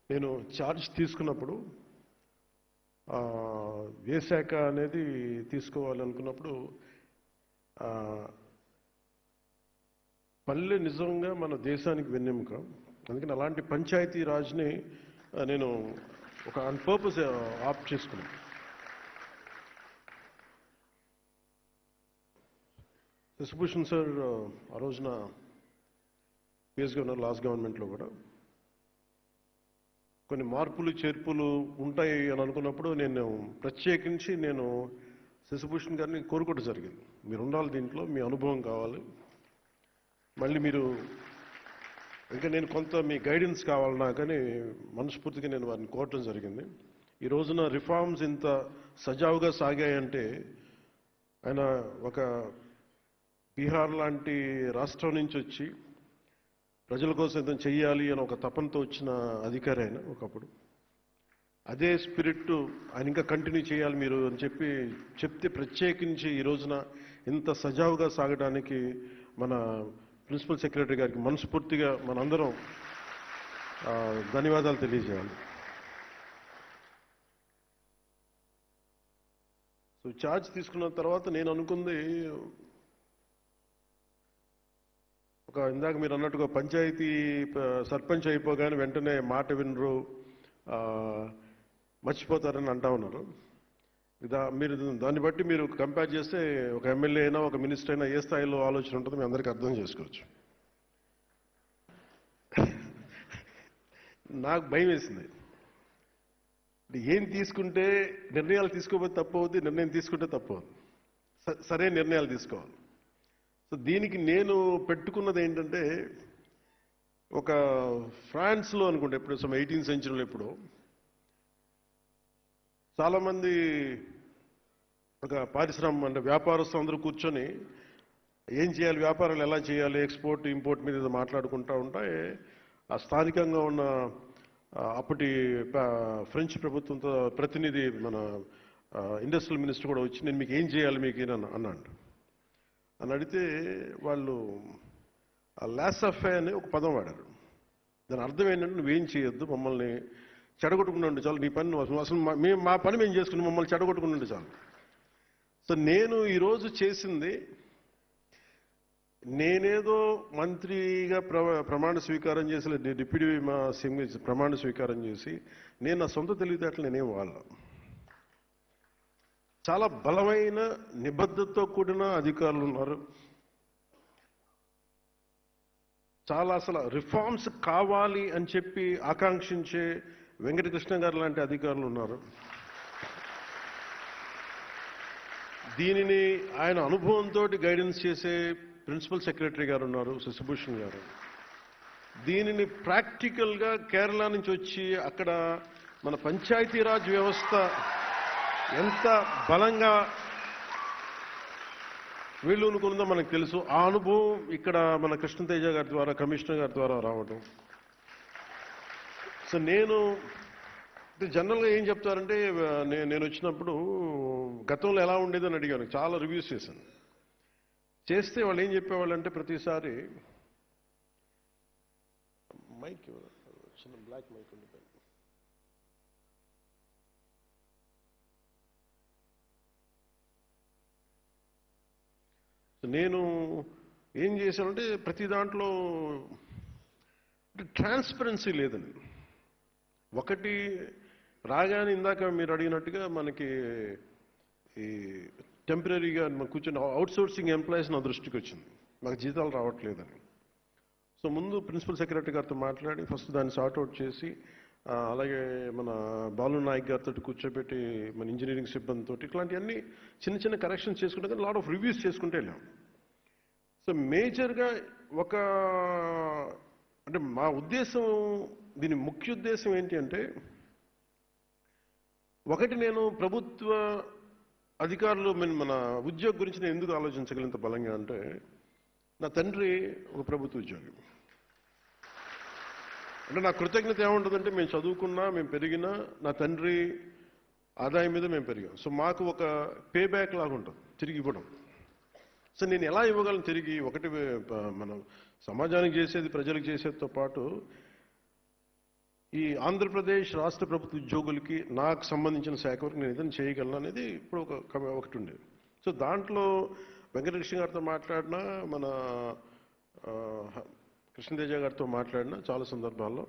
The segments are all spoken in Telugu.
నేను ఛార్జ్ తీసుకున్నప్పుడు ఏ శాఖ అనేది తీసుకోవాలనుకున్నప్పుడు పల్లె నిజంగా మన దేశానికి వెన్నెముక. అందుకని అలాంటి పంచాయతీ రాజ్ని నేను ఒక ఆన్ పర్పస్ ఆప్ట్ చేసుకున్నాను. శశిభూషణ్ సార్ ఆ రోజున పిఎస్గా ఉన్నారు లాస్ట్ గవర్నమెంట్లో కూడా. కొన్ని మార్పులు చేర్పులు ఉంటాయి అని అనుకున్నప్పుడు నేను ప్రత్యేకించి శశిభూషణ్ గారిని కోరుకోవడం జరిగింది. మీరు ఉండాలి దీంట్లో, మీ అనుభవం కావాలి, మళ్ళీ మీరు ఇంకా నేను కొంత మీ గైడెన్స్ కావాలన్నా కానీ మనస్ఫూర్తిగా నేను వారిని కోరటం జరిగింది. ఈ రోజున రిఫార్మ్స్ ఇంత సజావుగా సాగాయంటే ఆయన ఒక బీహార్ లాంటి రాష్ట్రం నుంచి వచ్చి ప్రజల కోసం ఏదైనా చెయ్యాలి అని ఒక తపనతో వచ్చిన అధికారి ఆయన ఒకప్పుడు. అదే స్పిరిట్ ఆయన ఇంకా కంటిన్యూ చేయాలి మీరు అని చెప్తే ప్రత్యేకించి ఈ రోజున ఇంత సజావుగా సాగడానికి మన ప్రిన్సిపల్ సెక్రటరీ గారికి మనస్ఫూర్తిగా మనందరం ధన్యవాదాలు తెలియజేయాలి. సో ఛార్జ్ తీసుకున్న తర్వాత నేను అనుకుంది ఇందాక మీరు అన్నట్టుగా పంచాయతీ సర్పంచ్ అయిపోగానే వెంటనే మాట వినరు, మర్చిపోతారని అంటా ఉన్నారు. మీరు దాన్ని బట్టి మీరు కంపేర్ చేస్తే ఒక ఎమ్మెల్యే అయినా ఒక మినిస్టర్ అయినా ఏ స్థాయిలో ఆలోచన ఉంటుందో మీ అందరికీ అర్థం చేసుకోవచ్చు. నాకు భయం వేసింది. ఏం తీసుకుంటే నిర్ణయాలు తీసుకోకపోతే తప్పు అవుతుంది, నిర్ణయం తీసుకుంటే తప్పు అవుతుంది. సరే నిర్ణయాలు తీసుకోవాలి. సో దీనికి నేను పెట్టుకున్నది ఏంటంటే ఒక ఫ్రాన్స్లో అనుకుంటే ఎప్పుడు 18th centuryలో ఎప్పుడు చాలామంది ఒక అంటే వ్యాపారస్తులు అందరూ కూర్చొని ఏం చేయాలి, వ్యాపారాలు ఎలా చేయాలి, ఎక్స్పోర్ట్ ఇంపోర్ట్ మీద మాట్లాడుకుంటూ ఉంటే ఆ స్థానికంగా ఉన్న అప్పటి ఫ్రెంచ్ ప్రభుత్వంతో ప్రతినిధి మన ఇండస్ట్రియల్ మినిస్టర్ కూడా వచ్చి నేను మీకు ఏం చేయాలి మీకు అన్నాడు. అని అడిగితే వాళ్ళు లాసఫే అనే ఒక పదం వాడారు. దాని అర్థం ఏంటంటే నువ్వేం చేయొద్దు, మమ్మల్ని చెడగొట్టుకుని ఉండే చాలు, నీ పని అసలు మా పని మేము చేసుకుని మమ్మల్ని చెడగొట్టుకుని ఉండే చాలు. సో నేను ఈరోజు చేసింది, నేనేదో మంత్రిగా ప్రమాణ స్వీకారం చేసి డిప్యూటీ ప్రమాణ స్వీకారం చేసి నేను నా సొంత తెలివితేటలు నేనేం వాళ్ళ చాలా బలమైన నిబద్ధతతో కూడిన అధికారులు ఉన్నారు. చాలా అసలు రిఫార్మ్స్ కావాలి అని చెప్పి ఆకాంక్షించే వెంకటకృష్ణ గారు లాంటి అధికారులు ఉన్నారు. దీనిని ఆయన అనుభవంతో గైడెన్స్ చేసే ప్రిన్సిపల్ సెక్రటరీ గారు ఉన్నారు, శశిభూషణ్ గారు. దీనిని ప్రాక్టికల్గా కేరళ నుంచి వచ్చి అక్కడ మన పంచాయతీరాజ్ వ్యవస్థ ఎంత బలంగా వీళ్ళు అనుకుందో మనకు తెలుసు. ఆ అనుభవం ఇక్కడ మన కృష్ణతేజ గారి ద్వారా, కమిషనర్ గారి ద్వారా రావడం. సో నేను జనరల్గా ఏం చెప్తారంటే నేను వచ్చినప్పుడు గతంలో ఎలా ఉండేదని అడిగాను, చాలా రివ్యూస్ చేశాను. చేస్తే వాళ్ళు ఏం చెప్పేవాళ్ళు అంటే ప్రతిసారి మైక్ చిన్న బ్లాక్ మైక్ ఉండిపోయింది. నేను ఏం చేశానంటే ప్రతి దాంట్లో ట్రాన్స్పరెన్సీ లేదండి. ఒకటి రాగానే ఇందాక మీరు అడిగినట్టుగా మనకి ఈ టెంపరీగా కూర్చొని అవుట్సోర్సింగ్ ఎంప్లాయీస్ నా దృష్టికి వచ్చింది, మాకు జీతాలు రావట్లేదని. సో ముందు ప్రిన్సిపల్ సెక్రటరీ గారితో మాట్లాడి ఫస్ట్ దాన్ని సార్ట్అవుట్ చేసి, అలాగే మన బాలు నాయక్ గారితో కూర్చోబెట్టి మన ఇంజనీరింగ్ సిబ్బందితో ఇట్లాంటివన్నీ చిన్న చిన్న కరెక్షన్స్ చేసుకుంటే కానీ లాట్ ఆఫ్ రివ్యూస్ చేసుకుంటే వెళ్ళాం. సో మేజర్గా అంటే మా ఉద్దేశం, దీని ముఖ్య ఉద్దేశం ఏంటి అంటే, ఒకటి నేను ప్రభుత్వ అధికారులు మన ఉద్యోగం గురించి నేను ఎందుకు ఆలోచించగలిగినంత బలంగా అంటే, నా తండ్రి ఒక ప్రభుత్వ ఉద్యోగి. అంటే నా కృతజ్ఞత ఏముంటుందంటే, మేము చదువుకున్నా, మేము పెరిగినా నా తండ్రి ఆదాయం మీద మేము పెరిగాం. సో మాకు ఒక పే బ్యాక్ లాగా ఉంటుంది తిరిగి ఇవ్వడం. సో నేను ఎలా ఇవ్వగలను తిరిగి? ఒకటి మనం సమాజానికి చేసేది, ప్రజలకు చేసేదితో పాటు ఈ ఆంధ్రప్రదేశ్ రాష్ట్ర ప్రభుత్వ ఉద్యోగులకి నాకు సంబంధించిన శాఖ వరకు నేను ఏదైనా చేయగలను అనేది ఇప్పుడు ఒకటి ఉండేది. సో దాంట్లో వెంకటకృష్ణ గారితో మాట్లాడినా, మన కృష్ణతేజ గారితో మాట్లాడినా చాలా సందర్భాల్లో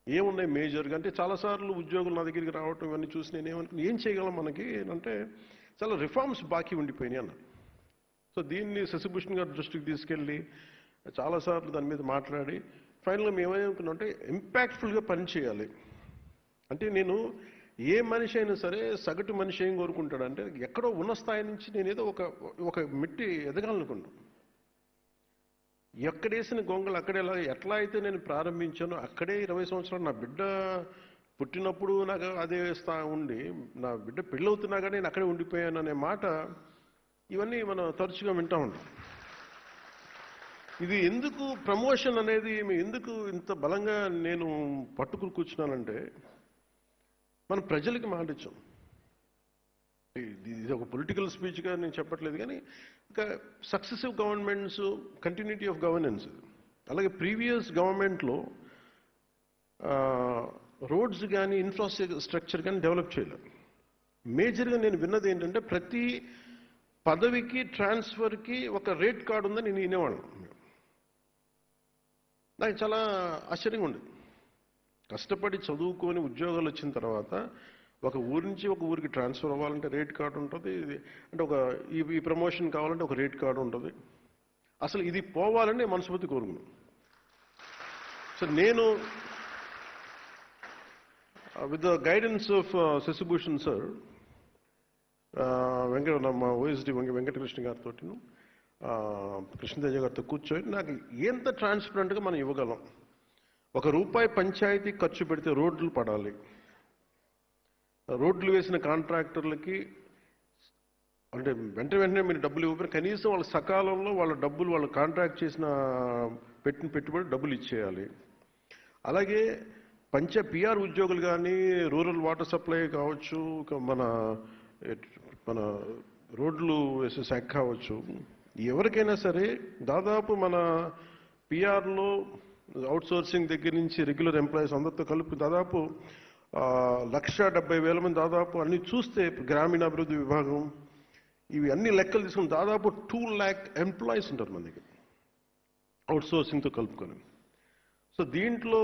ఏమున్నాయి మేజర్గా అంటే, చాలాసార్లు ఉద్యోగులు నా దగ్గరికి రావటం ఇవన్నీ చూసి నేను ఏం చేయగలం మనకి అంటే, చాలా రిఫార్మ్స్ బాకీ ఉండిపోయినాయి అన్న. సో దీన్ని శశిభూషణ్ గారి దృష్టికి తీసుకెళ్ళి చాలాసార్లు దాని మీద మాట్లాడి ఫైనల్గా మేమేమనుకున్నామంటే ఇంపాక్ట్ఫుల్గా పనిచేయాలి. అంటే నేను ఏ మనిషి అయినా సరే సగటు మనిషి ఏం కోరుకుంటాడంటే, ఎక్కడో ఉన్న స్థాయి నుంచి నేనేదో ఒక మెట్టి ఎదగాలనుకున్నాను. ఎక్కడేసిన గొంగలు అక్కడేలా ఎట్లా అయితే నేను ప్రారంభించానో అక్కడే 20 సంవత్సరాలు నా బిడ్డ పుట్టినప్పుడు నాకు అదే ఉండి, నా బిడ్డ పెళ్ళవుతున్నా కానీ నేను అక్కడే ఉండిపోయాను అనే మాట ఇవన్నీ మనం తరచుగా వింటూ ఉంటాం. ఇది ఎందుకు ప్రమోషన్ అనేది ఎందుకు ఇంత బలంగా నేను పట్టుకుని కూర్చున్నానంటే, మనం ప్రజలకి మాట ఇచ్చాం. ఇది ఒక పొలిటికల్ స్పీచ్గా నేను చెప్పట్లేదు, కానీ ఇంకా successive governments continuity of governance, అలాగే ప్రీవియస్ గవర్నమెంట్లో రోడ్స్ కానీ ఇన్ఫ్రాస్ట్రక్చర్ కానీ డెవలప్ చేయలేదు. మేజర్గా నేను విన్నది ఏంటంటే, ప్రతి పదవికి ట్రాన్స్ఫర్కి ఒక రేట్ కార్డు ఉందని నేను వినేవాళ్ళం. నాకు చాలా ఆశ్చర్యంగా ఉండేది. కష్టపడి చదువుకొని ఉద్యోగాలు వచ్చిన తర్వాత ఒక ఊరి నుంచి ఒక ఊరికి ట్రాన్స్ఫర్ అవ్వాలంటే రేట్ కార్డు ఉంటుంది, అంటే ఈ ప్రమోషన్ కావాలంటే ఒక రేట్ కార్డు ఉంటుంది. అసలు ఇది పోవాలని మనస్ఫూర్తి కోరుకున్నాను. సో నేను with the guidance of Shashibhushan sir, మా ఓఎస్డి వెంకటకృష్ణ గారితో, కృష్ణతేజ గారితో కూర్చొని నాకు ఎంత ట్రాన్స్పరెంట్గా మనం ఇవ్వగలం. ₹1 పంచాయతీ ఖర్చు పెడితే రోడ్లు పడాలి, రోడ్లు వేసిన కాంట్రాక్టర్లకి అంటే వెంటనే మీరు డబ్బులు ఇవ్వకపోయినా కనీసం వాళ్ళ సకాలంలో వాళ్ళ డబ్బులు, వాళ్ళు కాంట్రాక్ట్ చేసిన పెట్టిన పెట్టుబడి డబ్బులు ఇచ్చేయాలి. అలాగే పిఆర్ ఉద్యోగులు కానీ, రూరల్ వాటర్ సప్లై కావచ్చు, మన రోడ్లు వేసే శాఖ కావచ్చు, ఎవరికైనా సరే దాదాపు మన పిఆర్లో అవుట్సోర్సింగ్ దగ్గర నుంచి రెగ్యులర్ ఎంప్లాయీస్ అందరితో కలిపి దాదాపు 1,70,000 మంది, దాదాపు అన్ని చూస్తే గ్రామీణాభివృద్ధి విభాగం ఇవి అన్ని లెక్కలు తీసుకుని దాదాపు 2 lakh ఎంప్లాయీస్ ఉంటారు మన దగ్గర అవుట్సోర్సింగ్తో కలుపుకొని. సో దీంట్లో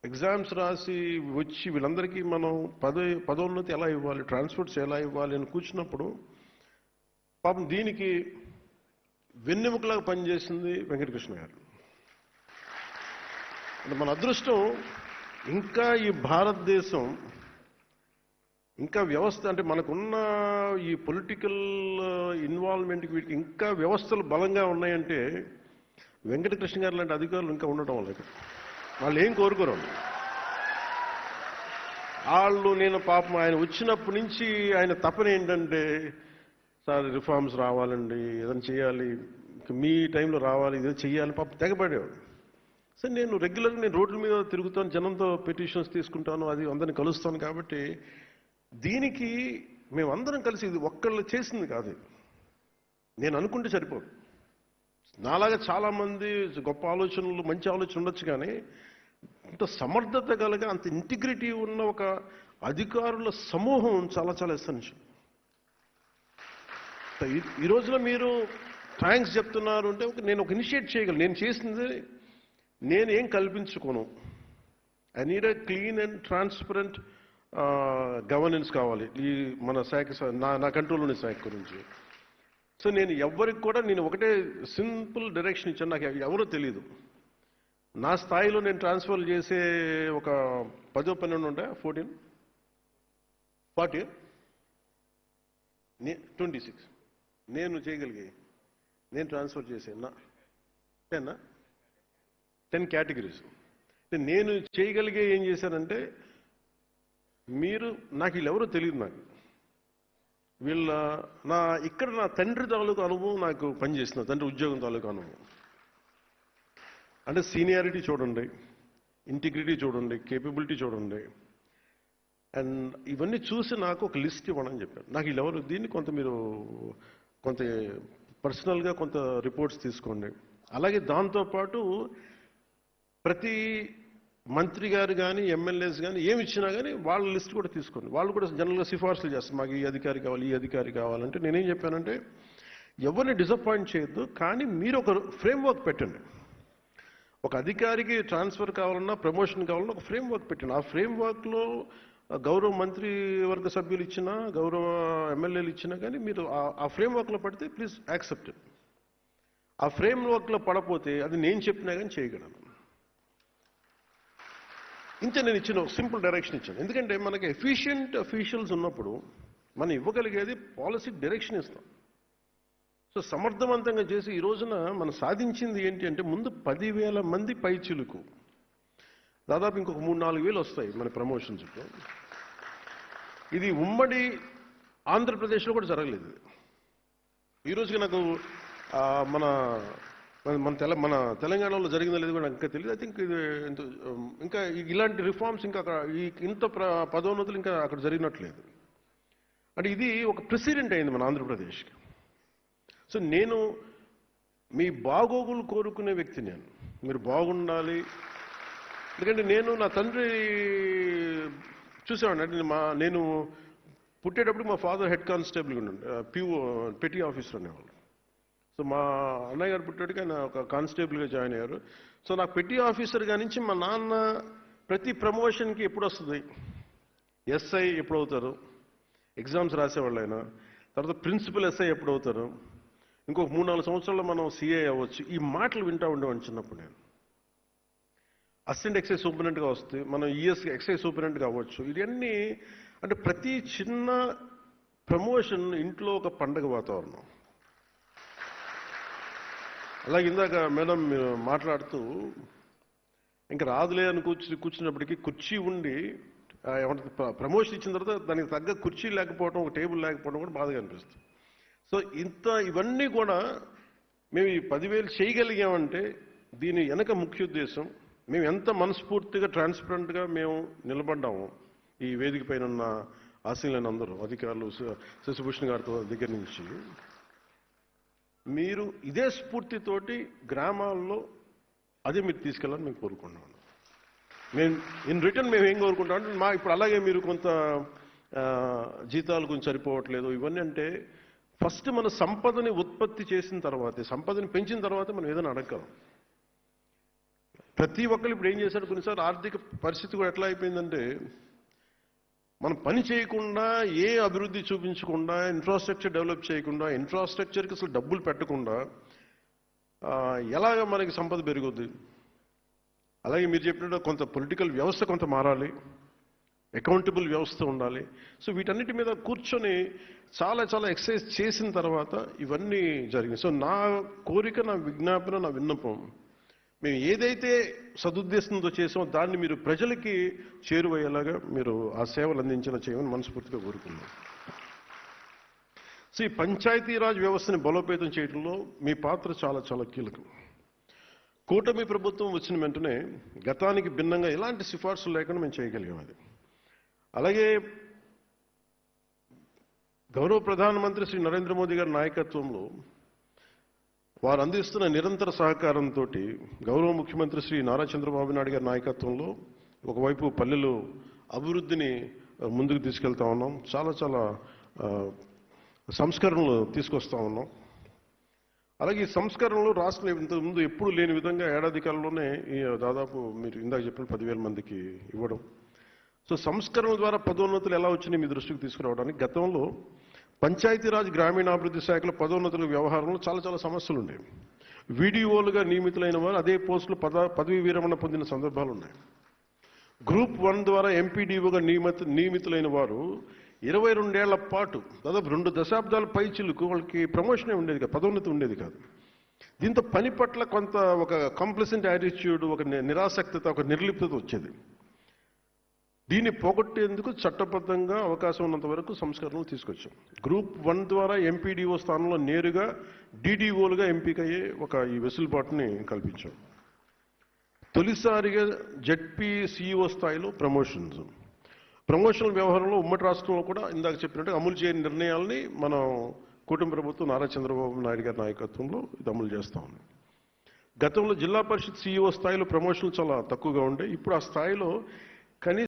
ఎగ్జామ్స్ రాసి వచ్చి వీళ్ళందరికీ మనం పదోన్నతి ఎలా ఇవ్వాలి, ట్రాన్స్ఫర్స్ ఎలా ఇవ్వాలి అని కూర్చున్నప్పుడు పాపం దీనికి వెన్నెముకలాగా పనిచేసింది వెంకటకృష్ణ గారు. అంటే మన అదృష్టం, ఇంకా ఈ భారతదేశం ఇంకా వ్యవస్థ అంటే మనకున్న ఈ పొలిటికల్ ఇన్వాల్వ్మెంట్కి వీటికి ఇంకా వ్యవస్థలు బలంగా ఉన్నాయంటే వెంకటకృష్ణ గారు లాంటి అధికారులు ఇంకా ఉండటం వల్ల. వాళ్ళు ఏం కోరుకోరు వాళ్ళు. నేను పాపం ఆయన వచ్చినప్పటి నుంచి ఆయన తపన ఏంటంటే, సార్ రిఫార్మ్స్ రావాలండి, ఏదైనా చేయాలి, మీ టైంలో రావాలి, ఇదే చెయ్యాలి, పాపం తెగబడేవాడు. సరే నేను రెగ్యులర్గా నేను రోడ్ల మీద తిరుగుతాను, జనంతో పిటిషన్స్ తీసుకుంటాను, అది అందరిని కలుస్తాను. కాబట్టి దీనికి మేమందరం కలిసి, ఇది ఒక్కళ్ళు చేసింది కాదు, నేను అనుకుంటే సరిపోదు. నాలాగా చాలామంది గొప్ప ఆలోచనలు, మంచి ఆలోచన ఉండొచ్చు, కానీ ఇంత సమర్థత కలిగ అంత ఇంటిగ్రిటీ ఉన్న ఒక అధికారుల సమూహం చాలా చాలా ఎసెన్షియల్. ఈ రోజున మీరు థ్యాంక్స్ చెప్తున్నారు అంటే నేను ఒక ఇనిషియేట్ చేయగలను. నేను చేసింది నేనేం కల్పించుకోను. I need a clean and transparent governance కావాలి ఈ మన శాఖ, నా కంట్రోల్లోని శాఖ గురించి. సో నేను ఎవరికి కూడా నేను ఒకటే సింపుల్ డైరెక్షన్ ఇచ్చాను. నాకు ఎవరో తెలియదు. నా స్థాయిలో నేను ట్రాన్స్ఫర్ చేసే ఒక 10-12 ఉంటాయి, 40 26 నేను చేయగలిగే, నేను ట్రాన్స్ఫర్ చేసాను 10 కేటగిరీస్. నేను చేయగలిగే ఏం చేశానంటే, నాకు వీళ్ళెవరో తెలియదు. నాకు ఇక్కడ నా తండ్రి తాలూకు అనుభవం నాకు పనిచేసిన తండ్రి ఉద్యోగం తాలూకు అనుభవం అంటే సీనియారిటీ చూడండి, ఇంటిగ్రిటీ చూడండి, కేపబిలిటీ చూడండి. అండ్ ఇవన్నీ చూసి నాకు ఒక లిస్ట్ ఇవ్వడం అని చెప్పాను. నాకు వీళ్ళెవరు, దీన్ని మీరు కొంత పర్సనల్గా కొంత రిపోర్ట్స్ తీసుకోండి. అలాగే దాంతోపాటు ప్రతి మంత్రి గారు కానీ ఎమ్మెల్యేస్ కానీ ఏమి ఇచ్చినా కానీ వాళ్ళ లిస్ట్ కూడా తీసుకోండి. వాళ్ళు కూడా జనరల్గా సిఫార్సులు చేస్తారు, మాకు ఈ అధికారి కావాలి, ఈ అధికారి కావాలంటే నేనేం చెప్పానంటే ఎవరిని డిసప్పాయింట్ చేయొద్దు, కానీ మీరు ఒక ఫ్రేమ్వర్క్ పెట్టండి. ఒక అధికారికి ట్రాన్స్ఫర్ కావాలన్నా ప్రమోషన్ కావాలన్నా ఒక ఫ్రేమ్వర్క్ పెట్టండి. ఆ ఫ్రేమ్వర్క్లో గౌరవ మంత్రి వర్గ సభ్యులు ఇచ్చినా గౌరవ ఎమ్మెల్యేలు ఇచ్చినా కానీ మీరు ఆ ఫ్రేమ్వర్క్లో పడితే ప్లీజ్ యాక్సెప్ట్. ఆ ఫ్రేమ్వర్క్లో పడపోతే అది నేను చెప్పినా కానీ చేయగలను. ఇంతే నేను ఇచ్చిన సింపుల్ డైరెక్షన్ ఇచ్చాను. ఎందుకంటే మనకి ఎఫిషియెంట్ అఫీషియల్స్ ఉన్నప్పుడు మనం ఇవ్వగలిగేది పాలసీ డైరెక్షన్ ఇస్తాం. సో సమర్థవంతంగా చేసి ఈ రోజున మనం సాధించింది ఏంటి అంటే ముందు 10,000 మంది పైచిలుకు దాదాపు ఇంకొక 3-4 వేలు వస్తాయి మన ప్రమోషన్స్కు. ఇది ఉమ్మడి ఆంధ్రప్రదేశ్లో కూడా జరగలేదు. ఈరోజుకి నాకు మన మన తెలంగాణలో జరిగిందో లేదు కూడా నాకు ఇంకా తెలియదు. ఐ థింక్ ఇది ఇంకా ఇలాంటి రిఫార్మ్స్ ఇంకా ఇంత పదోన్నతులు ఇంకా అక్కడ జరిగినట్లేదు. అంటే ఇది ఒక ప్రెసిడెంట్ అయింది మన ఆంధ్రప్రదేశ్కి. సో నేను మీ బాగోగులు కోరుకునే వ్యక్తి, మీరు బాగుండాలి. ఎందుకంటే నేను నా తండ్రి చూసేవాడిని. అంటే నేను పుట్టేటప్పుడు మా ఫాదర్ హెడ్ కానిస్టేబుల్గా ఉండే పెటీ ఆఫీసర్ అనేవాళ్ళు. సో మా అన్నయ్య గారు పుట్టేటికి ఆయన ఒక కానిస్టేబుల్గా జాయిన్ అయ్యారు. సో నాకు పెటీ ఆఫీసర్గా నుంచి మా నాన్న ప్రతి ప్రమోషన్కి ఎప్పుడు వస్తుంది, ఎస్ఐ ఎప్పుడు అవుతారు, ఎగ్జామ్స్ రాసేవాళ్ళు ఆయన, తర్వాత ప్రిన్సిపల్ ఎస్ఐ ఎప్పుడు అవుతారు, ఇంకొక 3-4 సంవత్సరాల్లో మనం సిఐ అవ్వచ్చు, ఈ మాటలు వింటూ ఉండేవాడిని చిన్నప్పుడు. నేను అసిస్టెంట్ ఎక్సైజ్ సూపరింటెండెంట్గా వస్తే మనం ఎక్సైజ్ సూపరింటెండెంట్గా అవ్వచ్చు. ఇవన్నీ అంటే ప్రతి చిన్న ప్రమోషన్ ఇంట్లో ఒక పండగ వాతావరణం. అలాగే ఇందాక మేడం మీరు మాట్లాడుతూ ఇంకా రాదులే అని కూర్చున్నప్పటికీ కుర్చీ ఉండి ప్రమోషన్ ఇచ్చిన తర్వాత దానికి తగ్గ కుర్చీ లేకపోవడం, ఒక టేబుల్ లేకపోవడం కూడా బాధగా అనిపిస్తుంది. సో ఇవన్నీ కూడా మేము ఈ 10,000 చేయగలిగామంటే దీని వెనక ముఖ్య ఉద్దేశం మేము ఎంత మనస్ఫూర్తిగా ట్రాన్స్పరెంట్గా మేము నిలబడ్డాము. ఈ వేదిక పైన ఉన్న ఆశీలైన అందరూ అధికారులు, శశిభూషణ్ గారితో దగ్గర నుంచి మీరు ఇదే స్ఫూర్తితోటి గ్రామాల్లో అదే మీరు తీసుకెళ్ళాలని మేము కోరుకుంటున్నాను. మేము ఇన్ రిటర్న్ మేము ఏం కోరుకుంటాం అంటే ఇప్పుడు అలాగే మీరు కొంత జీతాలు కొంచెం సరిపోవట్లేదు ఇవన్నీ అంటే ఫస్ట్ మన సంపదని ఉత్పత్తి చేసిన తర్వాతే, సంపదని పెంచిన తర్వాత మనం ఏదైనా అడగలం. ప్రతి ఒక్కరు ఇప్పుడు ఏం చేశారు, కొన్నిసార్లు ఆర్థిక పరిస్థితి కూడా ఎట్లా అయిపోయిందంటే మనం పని చేయకుండా, ఏ అభివృద్ధి చూపించకుండా, ఇన్ఫ్రాస్ట్రక్చర్ డెవలప్ చేయకుండా, ఇన్ఫ్రాస్ట్రక్చర్కి అసలు డబ్బులు పెట్టకుండా ఎలాగ మనకి సంపద పెరుగుద్ది. అలాగే మీరు చెప్పినట్టు కొంత పొలిటికల్ వ్యవస్థ కొంత మారాలి, అకౌంటబుల్ వ్యవస్థ ఉండాలి. సో వీటన్నిటి మీద కూర్చొని చాలా చాలా ఎక్సర్సైజ్ చేసిన తర్వాత ఇవన్నీ జరిగింది. సో నా కోరిక, నా విజ్ఞాపన, నా విన్నపం, మేము ఏదైతే సదుద్దేశంతో చేసామో దాన్ని మీరు ప్రజలకి చేరువయ్యేలాగా మీరు ఆ సేవలు చేయమని మనస్ఫూర్తిగా కోరుకున్నాం. సో ఈ పంచాయతీరాజ్ వ్యవస్థని బలోపేతం చేయడంలో మీ పాత్ర చాలా చాలా కీలకం. కూటమి ప్రభుత్వం వచ్చిన వెంటనే గతానికి భిన్నంగా ఎలాంటి సిఫార్సులు లేకుండా మేము చేయగలిగాం. అది అలాగే గౌరవ ప్రధానమంత్రి శ్రీ నరేంద్ర మోదీ గారి నాయకత్వంలో వారు అందిస్తున్న నిరంతర సహకారంతో గౌరవ ముఖ్యమంత్రి శ్రీ నారా చంద్రబాబు నాయుడు గారి నాయకత్వంలో ఒకవైపు పల్లెలు అభివృద్ధిని ముందుకు తీసుకెళ్తా ఉన్నాం. చాలా చాలా సంస్కరణలు తీసుకొస్తా ఉన్నాం. అలాగే ఈ సంస్కరణలు రాష్ట్రంలో ఇంతకుముందు ఎప్పుడు లేని విధంగా ఏడాది కాలంలోనే దాదాపు మీరు ఇందాక చెప్పిన 10,000 మందికి ఇవ్వడం. సో సంస్కరణల ద్వారా పదోన్నతులు ఎలా వచ్చినాయి మీ దృష్టికి తీసుకురావడానికి, గతంలో పంచాయతీరాజ్ గ్రామీణాభివృద్ధి శాఖలో పదోన్నతుల వ్యవహారంలో చాలా చాలా సమస్యలు ఉండేవి. వీడిఓలుగా నియమితులైన వారు అదే పోస్టులు పదవీ విరమణ పొందిన సందర్భాలు ఉన్నాయి. గ్రూప్ 1 ద్వారా ఎంపీడీఓగా నియమితులైన వారు 22 ఏళ్ల పాటు దాదాపు 2 దశాబ్దాల పైచిలకు వాళ్ళకి ప్రమోషనే ఉండేది కాదు, పదోన్నతి ఉండేది కాదు. దీంతో పని పట్ల కొంత ఒక కంప్లసెంట్ యాటిట్యూడ్, ఒక నిరాసక్తత, ఒక నిర్లిప్తత వచ్చేది. దీన్ని పోగొట్టేందుకు చట్టబద్ధంగా అవకాశం ఉన్నంత వరకు సంస్కరణలు తీసుకొచ్చాం. గ్రూప్ 1 ద్వారా ఎంపీడీఓ స్థానంలో నేరుగా డీడీఓలుగా ఎంపికయ్యే ఈ వెసులుబాటుని కల్పించాం. తొలిసారిగా జెడ్పీ సీఈఓ స్థాయిలో ప్రమోషనల్ వ్యవహారంలో ఉమ్మడి రాష్ట్రంలో కూడా ఇందాక చెప్పినట్టు అమలు చేయని నిర్ణయాల్ని మనం కూటమి ప్రభుత్వం నారా చంద్రబాబు నాయుడు గారి నాయకత్వంలో ఇది అమలు చేస్తా ఉన్నాం. గతంలో జిల్లా పరిషత్ CEO స్థాయిలో ప్రమోషన్లు చాలా తక్కువగా ఉండే. ఇప్పుడు ఆ స్థాయిలో కనీసం